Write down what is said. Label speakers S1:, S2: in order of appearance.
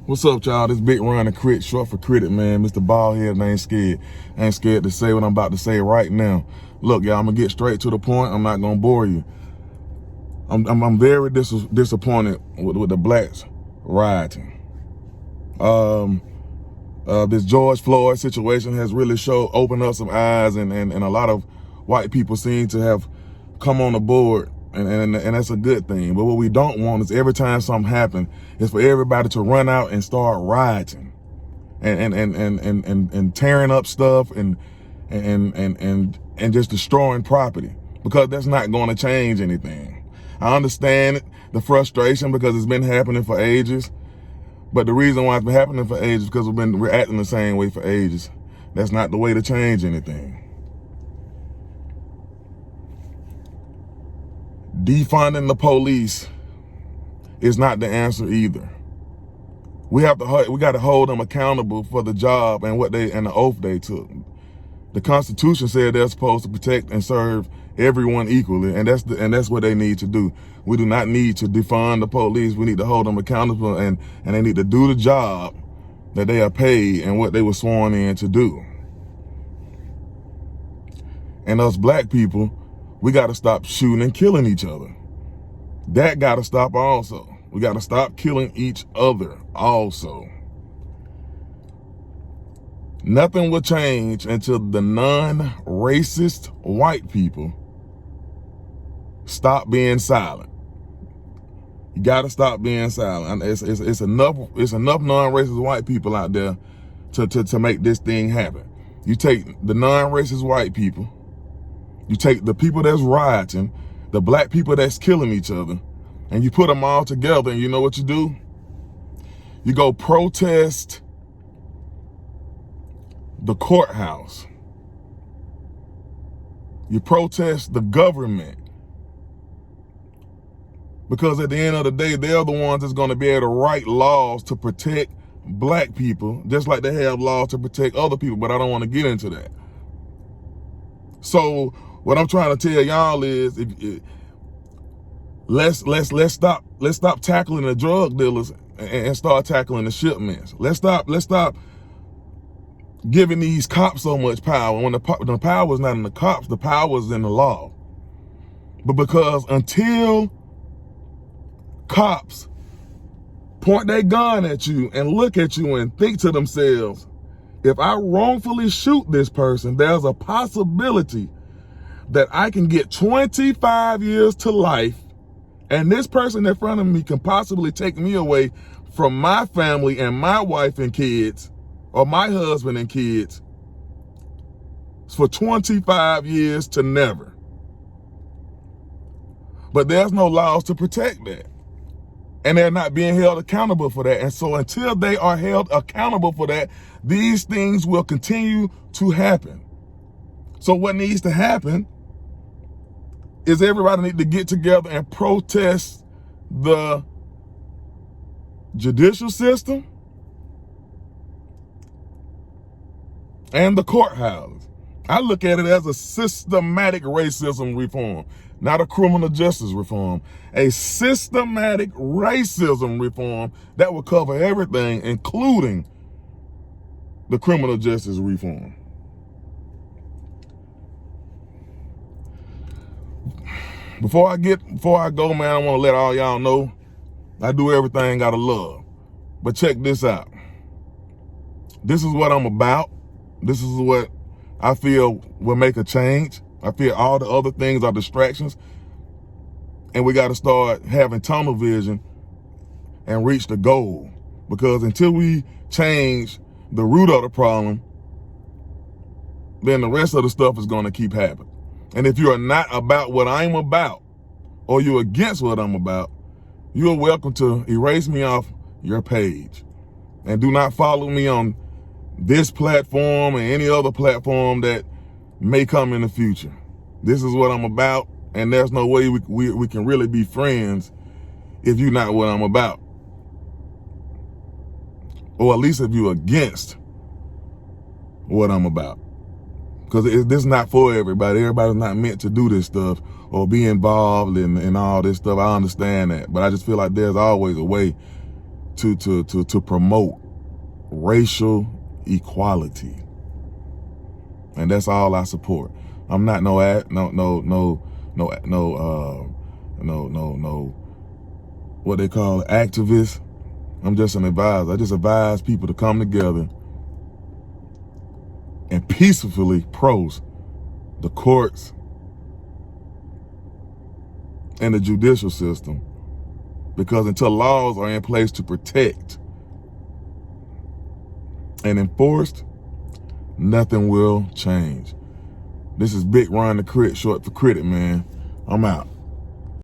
S1: What's up, y'all? This Big Ron and Crit, short for Critic, man. Mr. Baldhead, and I ain't scared. I ain't scared to say what I'm about to say right now. Look, y'all, I'm gonna get straight to the point. I'm not gonna bore you. I'm very disappointed with the blacks rioting. This George Floyd situation has really opened up some eyes, and a lot of white people seem to have come on the board, and that's a good thing. But what we don't want is every time something happens, is for everybody to run out and start rioting and tearing up stuff and just destroying property, because that's not going to change anything. I understand the frustration because it's been happening for ages. But the reason why it's been happening for ages is because we've been reacting the same way for ages. That's not the way to change anything. Defunding the police is not the answer either. We got to hold them accountable for the job and the oath they took. The Constitution said they're supposed to protect and serve everyone equally, and that's what they need to do. We do not need to defund the police. We need to hold them accountable, and they need to do the job that they are paid and what they were sworn in to do. And us black people, we got to stop shooting and killing each other. That got to stop also. We got to stop killing each other also. Nothing will change until the non-racist white people stop being silent. You gotta stop being silent. It's enough non-racist white people out there to make this thing happen. You take the non-racist white people, you take the people that's rioting, the black people that's killing each other, and you put them all together, and you know what you do? You go protest the courthouse. You protest the government. Because at the end of the day, they're the ones that's going to be able to write laws to protect black people, just like they have laws to protect other people, but I don't want to get into that. So what I'm trying to tell y'all is, let's stop tackling the drug dealers and start tackling the shipments. Let's stop giving these cops so much power, when the power is not in the cops, the power is in the law. But because until cops point their gun at you and look at you and think to themselves, if I wrongfully shoot this person, there's a possibility that I can get 25 years to life, and this person in front of me can possibly take me away from my family and my wife and kids, or my husband and kids, for 25 years to never. But there's no laws to protect that. And they're not being held accountable for that. And so until they are held accountable for that, these things will continue to happen. So what needs to happen is everybody need to get together and protest the judicial system and the courthouse. I look at it as a systematic racism reform, not a criminal justice reform. A systematic racism reform that will cover everything, including the criminal justice reform. Before I go, man, I want to let all y'all know I do everything out of love. But check this out. This is what I'm about. This is what I feel will make a change. I feel all the other things are distractions. And we got to start having tunnel vision and reach the goal. Because until we change the root of the problem, then the rest of the stuff is going to keep happening. And if you are not about what I'm about, or you're against what I'm about, you are welcome to erase me off your page. And do not follow me on this platform or any other platform that may come in the future. This is what I'm about, and there's no way we can really be friends if you're not what I'm about. Or at least if you're against what I'm about. Because this is not for everybody. Everybody's not meant to do this stuff or be involved in all this stuff. I understand that. But I just feel like there's always a way to promote racial equality. And that's all I support. I'm not no what they call it, activist. I'm just an advisor. I just advise people to come together and peacefully approach the courts and the judicial system, because until laws are in place to protect and enforced, nothing will change. This is Big Ron the Crit, short for Critic, man. I'm out.